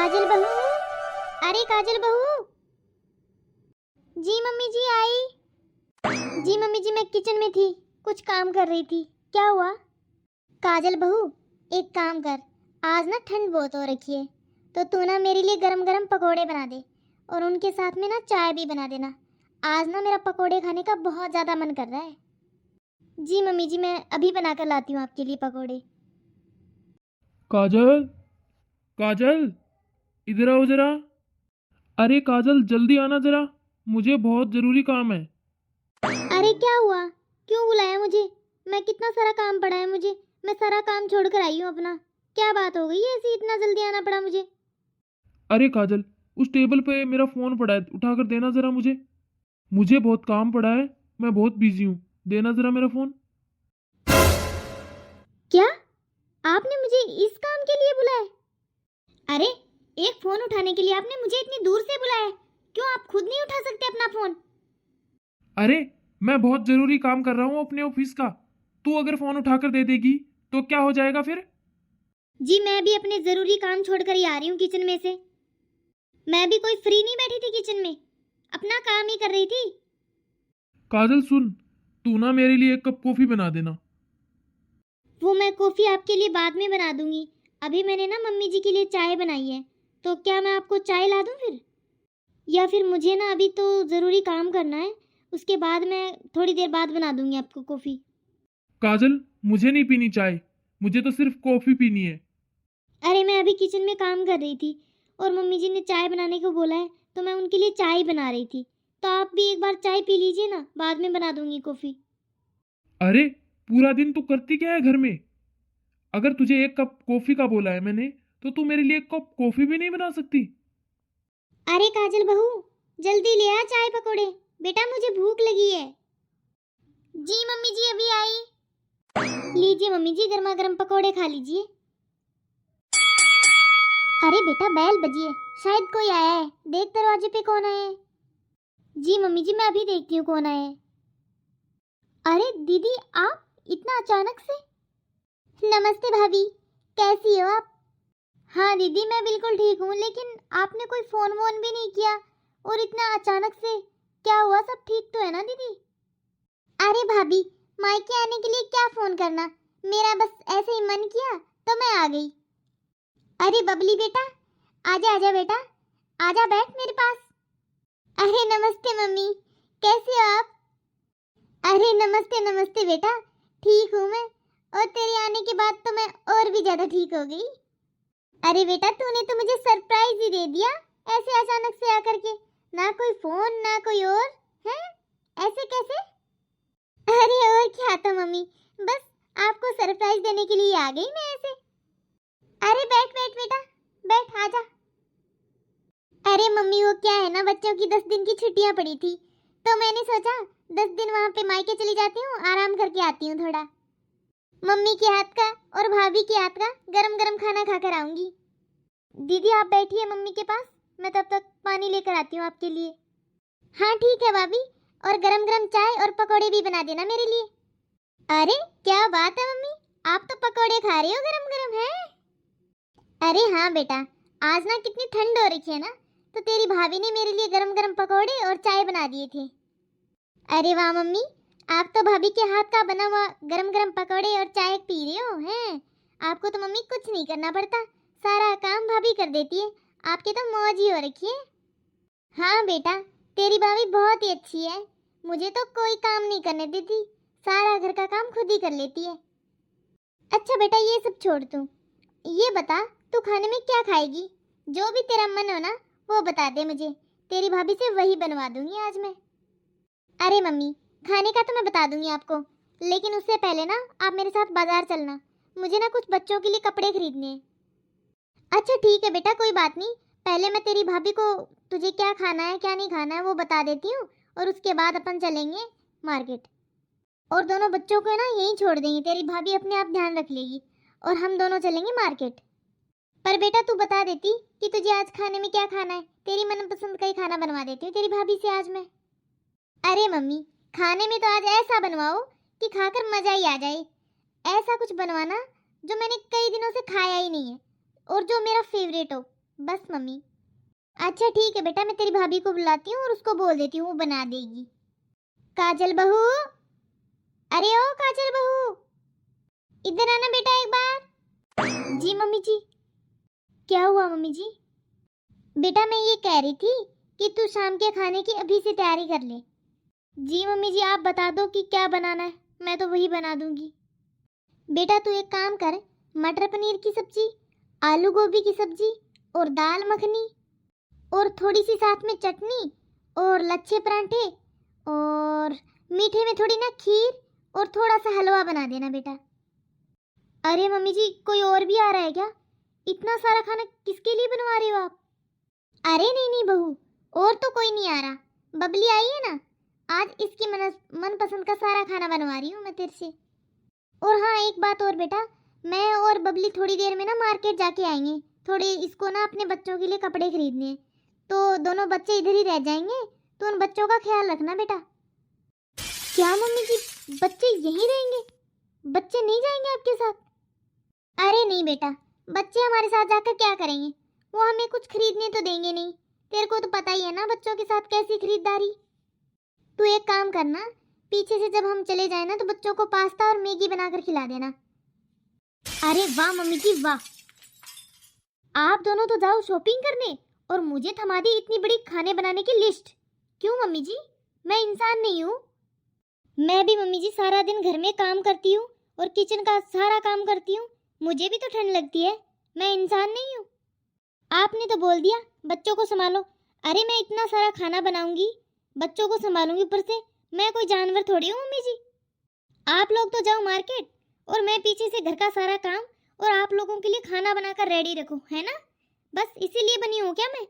काजल बहू, अरे काजल बहू। जी मम्मी जी आई। जी मम्मी जी मैं किचन में थी, कुछ काम कर रही थी। क्या हुआ? काजल बहू एक काम कर, आज ना ठंड बहुत हो रखी है, तो तू ना मेरे लिए गरम गरम पकोड़े बना दे और उनके साथ में ना चाय भी बना देना। आज ना मेरा पकोड़े खाने का बहुत ज़्यादा मन कर रहा है। जी मम्मी जी मैं अभी बना कर लाती हूँ आपके लिए पकोड़े। काजल, काजल, इधर आओ जरा। अरे काजल, जल्दी आना जरा, मुझे बहुत जरूरी काम है। अरे क्या हुआ? क्यों बुलाया मुझे? मैं कितना सारा काम पड़ा है मुझे, मैं सारा काम छोड़ कर आई हूँ अपना। क्या बात हो गई ऐसी इतना जल्दी आना पड़ा मुझे? अरे काजल, उस टेबल पे मेरा फोन पड़ा है, उठा कर देना जरा मुझे। मुझे बहुत काम पड़ा है, मैं बहुत बिजी हूँ। देना जरा मेरा फोन। क्या? आपने मुझे इस काम के लिए बुलाया? अरे एक फोन उठाने के लिए आपने मुझे इतनी दूर से बुलाया है? क्यों आप खुद नहीं उठा सकते अपना फोन? अरे मैं बहुत जरूरी काम कर रहा हूँ अपने ऑफिस का। तू अगर फोन उठा कर दे देगी तो क्या हो जाएगा फिर? जी मैं भी अपने जरूरी काम छोड़कर ही आ रही हूँ किचन में से। मैं भी कोई फ्री नहीं बैठी थी किचन में, अपना काम ही कर रही थी। काजल सुन, तू ना मेरे लिए एक कप कॉफी बना देना। वो मैं कॉफी आपके लिए बाद में बना दूंगी। अभी मैंने ना मम्मी जी के लिए चाय बनाई है, तो क्या मैं आपको चाय ला दूं फिर? या फिर मुझे ना अभी तो ज़रूरी काम करना है, उसके बाद मैं थोड़ी देर बाद बना दूंगी आपको कॉफ़ी। काजल, मुझे नहीं पीनी चाय, मुझे तो सिर्फ कॉफी पीनी है। अरे मैं अभी किचन में काम कर रही थी और मम्मी जी ने चाय बनाने को बोला है, तो मैं उनके लिए चाय बना रही थी। तो आप भी एक बार चाय पी लीजिए ना, बाद में बना दूंगी कॉफ़ी। अरे पूरा दिन तू करती क्या है घर में? अगर तुझे एक कप कॉफी का बोला है मैंने, तो तू मेरे लिए एक कप कॉफी भी नहीं बना सकती? अरे काजल बहू, जल्दी ले आ चाय पकौड़े, बेटा मुझे भूख लगी है। जी मम्मी जी अभी आई। लीजिए मम्मी जी गर्मा गर्म पकौड़े खा लीजिए। अरे बेटा बैल बजी है, शायद कोई आया है, देख दरवाजे पे कौन आया है। जी मम्मी जी मैं अभी देखती हूँ कौन आया है। अरे दीदी आप इतना अचानक से? नमस्ते भाभी, कैसी हो आप? हाँ दीदी मैं बिल्कुल ठीक हूँ, लेकिन आपने कोई फोन वोन भी नहीं किया और इतना अचानक से। क्या हुआ, सब ठीक तो है ना दीदी? अरे भाभी, मायके आने के लिए क्या फोन करना, मेरा बस ऐसे ही मन किया तो मैं आ गई। अरे बबली बेटा, आजा आजा बेटा, आजा बैठ मेरे पास। अरे नमस्ते मम्मी, कैसे हो आप? अरे नमस्ते नमस्ते बेटा, ठीक हूँ मैं, और तेरे आने के बाद तो मैं और भी ज्यादा ठीक हो गई। अरे बेटा तूने तो मुझे सरप्राइज ही दे दिया, ऐसे अचानक से आकर के। ना कोई फोन ना कोई और है, ऐसे कैसे? अरे और क्या था मम्मी, बस आपको सरप्राइज देने के लिए आ गई मैं ऐसे। अरे बैठ बैठ बेटा, बैठ आजा। अरे मम्मी वो क्या है ना, बच्चों की 10 दिन की छुट्टियां पड़ी थी, तो मैंने सोचा 10 दिन वहां पे मायके चली जाती हूँ, आराम करके आती हूँ थोड़ा। मम्मी के हाथ का और भाभी के हाथ का गरम गरम खाना खाकर आऊंगी। दीदी आप बैठिए मम्मी के पास, मैं तब तक पानी लेकर आती हूँ आपके लिए। हाँ ठीक है भाभी, और गरम गरम चाय और पकौड़े भी बना देना मेरे लिए। अरे क्या बात है मम्मी, आप तो पकौड़े खा रही हो गरम गरम है? अरे हाँ बेटा, आज ना कितनी ठंड हो रखी है ना, तो तेरी भाभी ने मेरे लिए गरम गरम पकौड़े और चाय बना दिए थे। अरे वाह मम्मी, आप तो भाभी के हाथ का बना हुआ गरम गरम पकौड़े और चाय पी रहे हो हैं? आपको तो मम्मी कुछ नहीं करना पड़ता, सारा काम भाभी कर देती है, आपके तो मौज ही हो रखी है। हाँ बेटा, तेरी भाभी बहुत ही अच्छी है, मुझे तो कोई काम नहीं करने देती, सारा घर का काम खुद ही कर लेती है। अच्छा बेटा ये सब छोड़ तू, ये बता तू खाने में क्या खाएगी? जो भी तेरा मन हो ना वो बता दे मुझे, तेरी भाभी से वही बनवा दूंगी आज मैं। अरे मम्मी, खाने का तो मैं बता दूंगी आपको, लेकिन उससे पहले ना आप मेरे साथ बाजार चलना, मुझे ना कुछ बच्चों के लिए कपड़े खरीदने हैं। अच्छा ठीक है बेटा कोई बात नहीं, पहले मैं तेरी भाभी को तुझे क्या खाना है क्या नहीं खाना है वो बता देती हूँ, और उसके बाद अपन चलेंगे मार्केट, और दोनों बच्चों को ना यहीं छोड़ देंगे, तेरी भाभी अपने आप ध्यान रख लेगी, और हम दोनों चलेंगे मार्केट। पर बेटा तू बता देती कि तुझे आज खाने में क्या खाना है, तेरी मनपसंद का ही खाना बनवा देती हूँ तेरी भाभी से आज मैं। अरे मम्मी, खाने में तो आज ऐसा बनवाओ कि खाकर मजा ही आ जाए, ऐसा कुछ बनवाना जो मैंने कई दिनों से खाया ही नहीं है और जो मेरा फेवरेट हो, बस मम्मी। अच्छा ठीक है बेटा, मैं तेरी भाभी को बुलाती हूँ और उसको बोल देती हूँ, वो बना देगी। काजल बहू, अरे ओ काजल बहू, इधर आना बेटा एक बार। जी मम्मी जी। क्या हुआ मम्मी जी? बेटा मैं ये कह रही थी कि तू शाम के खाने की अभी से तैयारी कर ले। जी मम्मी जी, आप बता दो कि क्या बनाना है, मैं तो वही बना दूंगी। बेटा तू एक काम कर, मटर पनीर की सब्जी, आलू गोभी की सब्जी और दाल मखनी और थोड़ी सी साथ में चटनी और लच्छे परांठे और मीठे में थोड़ी ना खीर और थोड़ा सा हलवा बना देना बेटा। अरे मम्मी जी, कोई और भी आ रहा है क्या? इतना सारा खाना किसके लिए बनवा रहे हो आप? अरे नहीं नहीं बहू, और तो कोई नहीं आ रहा, बबली आई है ना, आज इसकी मनपसंद का सारा खाना बनवा रही हूँ मैं तेरे से। और हाँ एक बात और बेटा, मैं और बबली थोड़ी देर में ना मार्केट जाके आएंगे, थोड़े इसको ना अपने बच्चों के लिए कपड़े खरीदने हैं, तो दोनों बच्चे इधर ही रह जाएंगे, तो उन बच्चों का ख्याल रखना बेटा। क्या मम्मी जी, बच्चे यहीं रहेंगे? बच्चे नहीं जाएंगे आपके साथ? अरे नहीं बेटा, बच्चे हमारे साथ जाकर क्या करेंगे, वो हमें कुछ खरीदने तो देंगे नहीं, तेरे को तो पता ही है ना बच्चों के साथ कैसी खरीदारी। तू एक काम करना, पीछे से जब हम चले जाए ना तो बच्चों को पास्ता और मैगी बनाकर खिला देना। अरे वाह मम्मी जी वाह, आप दोनों तो जाओ शॉपिंग करने और मुझे थमा दी इतनी बड़ी खाने बनाने की लिस्ट। क्यों मम्मी जी, मैं इंसान नहीं हूँ? मैं भी मम्मी जी सारा दिन घर में काम करती हूँ और किचन का सारा काम करती हूँ, मुझे भी तो ठंड लगती है, मैं इंसान नहीं हूँ? आपने तो बोल दिया बच्चों को संभालो, अरे मैं इतना सारा खाना बनाऊंगी, बच्चों को संभालूंगी, ऊपर से मैं कोई जानवर थोड़ी हूँ मम्मी जी। आप लोग तो जाओ मार्केट और मैं पीछे से घर का सारा काम और आप लोगों के लिए खाना बनाकर रेडी रखूं, है ना? बस इसीलिए बनी हूँ क्या मैं?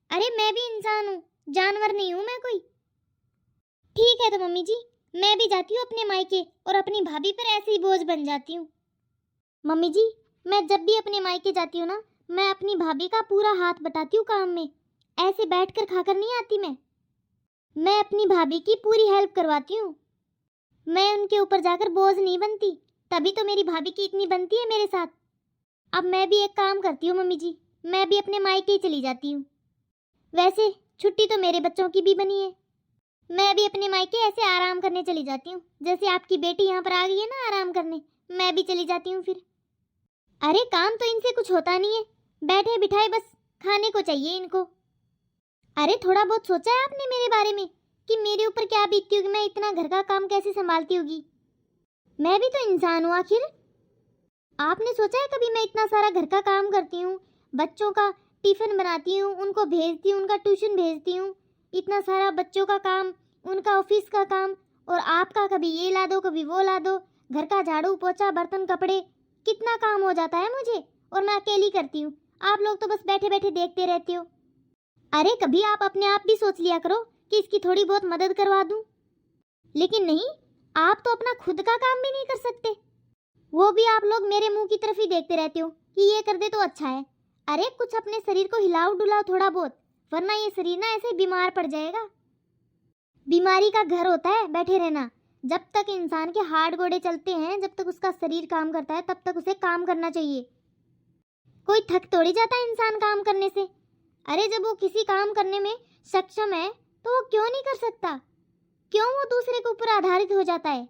अरे मैं भी इंसान हूँ, जानवर नहीं हूँ मैं कोई। ठीक है तो मम्मी जी, मैं भी जाती हूँ अपने मायके और अपनी भाभी पर ऐसे ही बोझ बन जाती हूँ। मम्मी जी, मैं जब भी अपने मायके जाती हूँ ना, मैं अपनी भाभी का पूरा हाथ बटाती हूँ काम में, ऐसे बैठकर खाकर नहीं आती मैं अपनी भाभी की पूरी हेल्प करवाती हूँ, मैं उनके ऊपर जाकर बोझ नहीं बनती, तभी तो मेरी भाभी की इतनी बनती है मेरे साथ। अब मैं भी एक काम करती हूँ मम्मी जी, मैं भी अपने मायके ही चली जाती हूँ। वैसे छुट्टी तो मेरे बच्चों की भी बनी है, मैं भी अपने मायके ऐसे आराम करने चली जाती हूँ, जैसे आपकी बेटी यहाँ पर आ गई है ना आराम करने, मैं भी चली जाती हूँ फिर। अरे काम तो इनसे कुछ होता नहीं है, बैठे बिठाए बस खाने को चाहिए इनको। अरे थोड़ा बहुत सोचा है आपने मेरे बारे में कि मेरे ऊपर क्या बीतती होगी, मैं इतना घर का काम कैसे संभालती होगी? मैं भी तो इंसान हूँ आखिर। आपने सोचा है कभी मैं इतना सारा घर का काम करती हूँ, बच्चों का टिफिन बनाती हूँ, उनको भेजती हूँ, उनका ट्यूशन भेजती हूँ, इतना सारा बच्चों का काम, उनका ऑफिस का काम, और आपका कभी ये ला दो कभी वो ला दो, घर का झाड़ू पोछा बर्तन कपड़े, कितना काम हो जाता है मुझे, और मैं अकेली करती हूँ, आप लोग तो बस बैठे बैठे देखते रहते हो। अरे कभी आप अपने आप भी सोच लिया करो कि इसकी थोड़ी बहुत मदद करवा दूँ, लेकिन नहीं, आप तो अपना खुद का काम भी नहीं कर सकते, वो भी आप लोग मेरे मुंह की तरफ ही देखते रहते हो कि ये कर दे तो अच्छा है। अरे कुछ अपने शरीर को हिलाओ डुलाओ थोड़ा बहुत, वरना ये शरीर ना ऐसे बीमार पड़ जाएगा। बीमारी का घर होता है बैठे रहना, जब तक इंसान के हाथ गोड़े चलते हैं, जब तक उसका शरीर काम करता है, तब तक उसे काम करना चाहिए। कोई थक थोड़ी जाता है इंसान काम करने से। अरे जब वो किसी काम करने में सक्षम है तो वो क्यों नहीं कर सकता, क्यों वो दूसरे के ऊपर आधारित हो जाता है?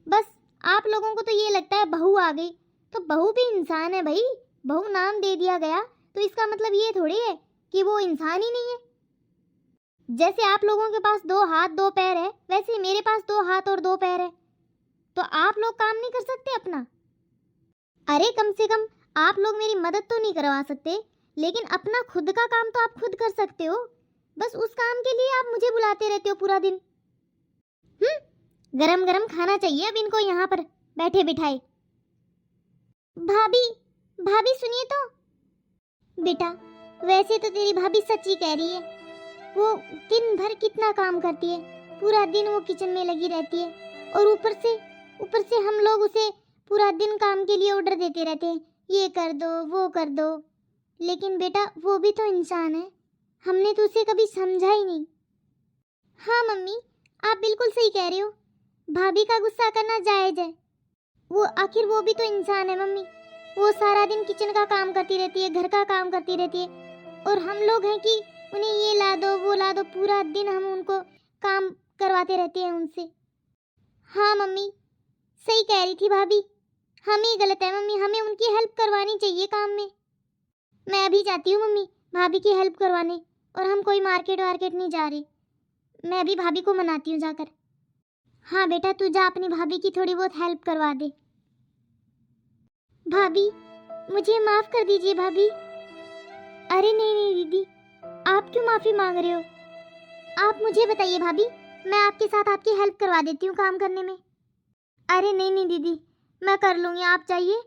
बस आप लोगों को तो ये लगता है बहू आ गई तो बहू भी इंसान है भाई, बहू नाम दे दिया गया तो इसका मतलब ये थोड़ी है कि वो इंसान ही नहीं है। जैसे आप लोगों के पास 2 हाथ 2 पैर है, वैसे मेरे पास 2 हाथ और 2 पैर है, तो आप लोग काम नहीं कर सकते अपना? अरे कम से कम आप लोग मेरी मदद तो नहीं करवा सकते, लेकिन अपना खुद का काम तो आप खुद कर सकते हो, बस उस काम के लिए आप मुझे बुलाते रहते हो पूरा दिन। गरम गरम खाना चाहिए अब इनको यहाँ पर बैठे बिठाए। भाभी, भाभी सुनिए तो। बेटा वैसे तो तेरी भाभी सच्ची कह रही है, वो दिन भर कितना काम करती है, पूरा दिन वो किचन में लगी रहती है, और ऊपर से हम लोग उसे पूरा दिन काम के लिए ऑर्डर देते रहते हैं, ये कर दो वो कर दो, लेकिन बेटा वो भी तो इंसान है, हमने तो उसे कभी समझा ही नहीं। हाँ मम्मी, आप बिल्कुल सही कह रहे हो, भाभी का गुस्सा करना जायज है, वो आखिर वो भी तो इंसान है मम्मी, वो सारा दिन किचन का काम करती रहती है, घर का काम करती रहती है, और हम लोग हैं कि उन्हें ये ला दो वो ला दो, पूरा दिन हम उनको काम करवाते रहते हैं उनसे। हाँ मम्मी, सही कह रही थी भाभी, हम ही गलत है मम्मी, हमें उनकी हेल्प करवानी चाहिए काम में। मैं अभी जाती हूँ मम्मी भाभी की हेल्प करवाने, और हम कोई मार्केट वार्केट नहीं जा रहे। मैं अभी भाभी को मनाती हूँ जाकर। हाँ बेटा, तू जा अपनी भाभी की थोड़ी बहुत हेल्प करवा दे। भाभी मुझे माफ कर दीजिए भाभी। अरे नहीं नहीं दीदी, आप क्यों माफी मांग रहे हो? आप मुझे बताइए भाभी, मैं आपके साथ आपकी हेल्प करवा देती हूँ काम करने में। अरे नहीं नहीं दीदी, मैं कर लूँगी, आप जाइए,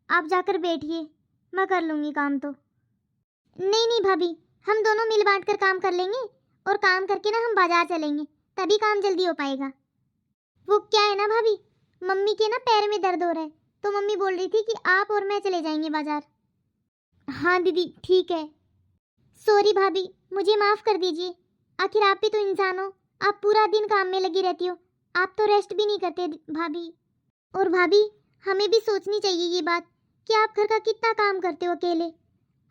आप जाकर बैठिए, मैं कर लूँगी काम तो। नहीं नहीं भाभी, हम दोनों मिल बांट कर काम कर लेंगे, और काम करके ना हम बाजार चलेंगे, तभी काम जल्दी हो पाएगा। वो क्या है ना भाभी, मम्मी के ना पैर में दर्द हो रहा है, तो मम्मी बोल रही थी कि आप और मैं चले जाएंगे बाजार। हाँ दीदी ठीक है। सॉरी भाभी, मुझे माफ़ कर दीजिए, आखिर आप भी तो इंसान हो, आप पूरा दिन काम में लगी रहती हो, आप तो रेस्ट भी नहीं करते भाभी। और भाभी, हमें भी सोचनी चाहिए ये बात कि आप घर का कितना काम करते हो अकेले,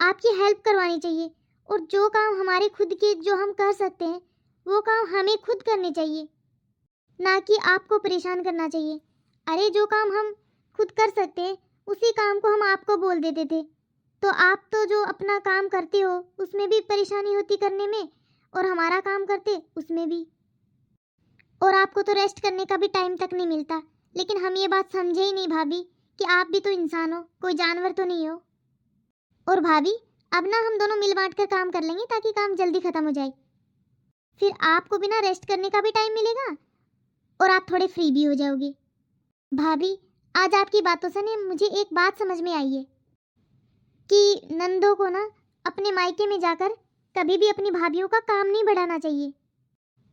आपकी हेल्प करवानी चाहिए, और जो काम हमारे खुद के जो हम कर सकते हैं वो काम हमें खुद करने चाहिए, ना कि आपको परेशान करना चाहिए। अरे जो काम हम खुद कर सकते हैं उसी काम को हम आपको बोल देते थे, तो आप तो जो अपना काम करते हो उसमें भी परेशानी होती करने में, और हमारा काम करते उसमें भी, और आपको तो रेस्ट करने का भी टाइम तक नहीं मिलता। लेकिन हम ये बात समझे ही नहीं भाभी कि आप भी तो इंसान हो, कोई जानवर तो नहीं हो। और भाभी, अब ना हम दोनों मिल बांट कर काम कर लेंगे ताकि काम जल्दी खत्म हो जाए, फिर आपको भी ना रेस्ट करने का भी टाइम मिलेगा, और आप थोड़े फ्री भी हो जाओगे। भाभी, आज आपकी बातों से ना मुझे एक बात समझ में आई है कि नंदों को ना अपने मायके में जाकर कभी भी अपनी भाभीयों का काम नहीं बढ़ाना चाहिए,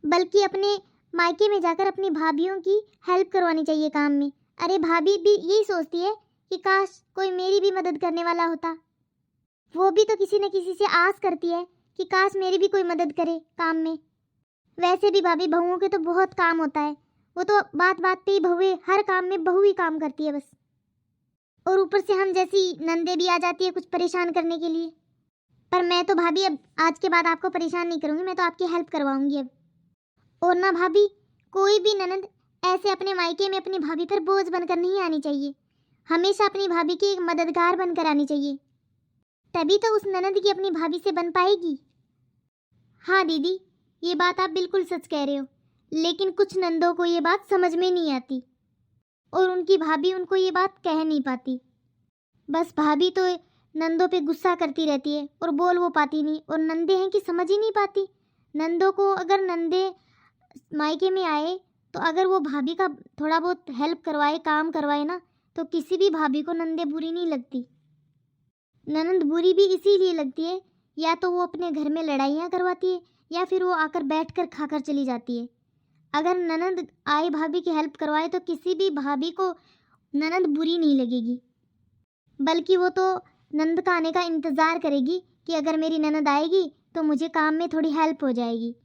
बल्कि अपने मायके में जाकर अपनी भाभीयों की हेल्प करवानी चाहिए काम में। अरे भाभी भी यही सोचती है कि काश कोई मेरी भी मदद करने वाला होता, वो भी तो किसी न किसी से आस करती है कि काश मेरी भी कोई मदद करे काम में। वैसे भी भाभी, बहुओं के तो बहुत काम होता है, वो तो बात बात पे ही बहुएं, हर काम में बहू ही काम करती है बस, और ऊपर से हम जैसी नंदे भी आ जाती है कुछ परेशान करने के लिए। पर मैं तो भाभी अब आज के बाद आपको परेशान नहीं करूँगी, मैं तो आपकी हेल्प करवाऊंगी अब। और ना भाभी, कोई भी ननद ऐसे अपने मायके में अपनी भाभी पर बोझ बनकर नहीं आनी चाहिए, हमेशा अपनी भाभी की एक मददगार बनकर आनी चाहिए, तभी तो उस ननद की अपनी भाभी से बन पाएगी। हाँ दीदी, ये बात आप बिल्कुल सच कह रहे हो, लेकिन कुछ नंदों को ये बात समझ में नहीं आती, और उनकी भाभी उनको ये बात कह नहीं पाती। बस भाभी तो नंदों पे गुस्सा करती रहती है और बोल वो पाती नहीं, और नंदे हैं कि समझ ही नहीं पाती। नंदों को अगर नंदे मायके में आए तो अगर वो भाभी का थोड़ा बहुत हेल्प करवाए, काम करवाए ना, तो किसी भी भाभी को नंदे बुरी नहीं लगती। ननंद बुरी भी इसीलिए लगती है, या तो वो अपने घर में लड़ाइयाँ करवाती है, या फिर वो आकर बैठकर खाकर चली जाती है। अगर ननंद आए भाभी की हेल्प करवाए तो किसी भी भाभी को ननंद बुरी नहीं लगेगी, बल्कि वो तो नंद का आने का इंतज़ार करेगी कि अगर मेरी ननंद आएगी तो मुझे काम में थोड़ी हेल्प हो जाएगी।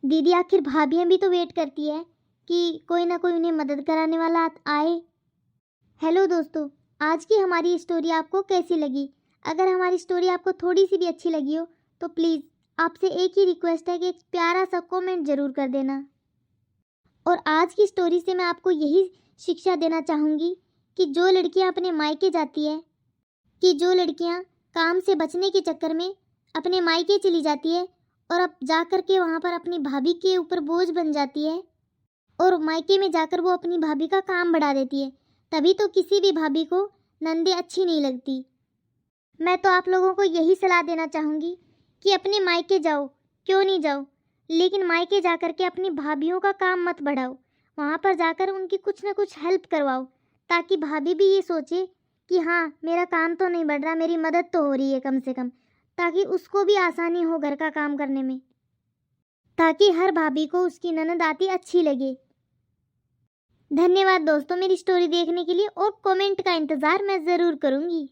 दीदी, आखिर भाभियाँ भी तो वेट करती है कि कोई ना कोई उन्हें मदद कराने वाला आए। हेलो दोस्तों, आज की हमारी स्टोरी आपको कैसी लगी? अगर हमारी स्टोरी आपको थोड़ी सी भी अच्छी लगी हो तो प्लीज़ आपसे एक ही रिक्वेस्ट है कि एक प्यारा सा कमेंट ज़रूर कर देना। और आज की स्टोरी से मैं आपको यही शिक्षा देना चाहूँगी कि जो लड़कियाँ अपने मायके जाती है, कि जो लड़कियाँ काम से बचने के चक्कर में अपने मायके चली जाती है और अब जा कर के वहाँ पर अपनी भाभी के ऊपर बोझ बन जाती है, और मायके में जाकर वो अपनी भाभी का काम बढ़ा देती है, तभी तो किसी भी भाभी को नंदे अच्छी नहीं लगती। मैं तो आप लोगों को यही सलाह देना चाहूँगी कि अपने मायके जाओ, क्यों नहीं जाओ, लेकिन मायके जाकर के अपनी भाभीयों का काम मत बढ़ाओ, वहाँ पर जाकर उनकी कुछ ना कुछ हेल्प करवाओ, ताकि भाभी भी ये सोचे कि हाँ, मेरा काम तो नहीं बढ़ रहा, मेरी मदद तो हो रही है कम से कम, ताकि उसको भी आसानी हो घर का काम करने में, ताकि हर भाभी को उसकी ननद आती अच्छी लगे। धन्यवाद दोस्तों मेरी स्टोरी देखने के लिए, और कमेंट का इंतज़ार मैं ज़रूर करूँगी।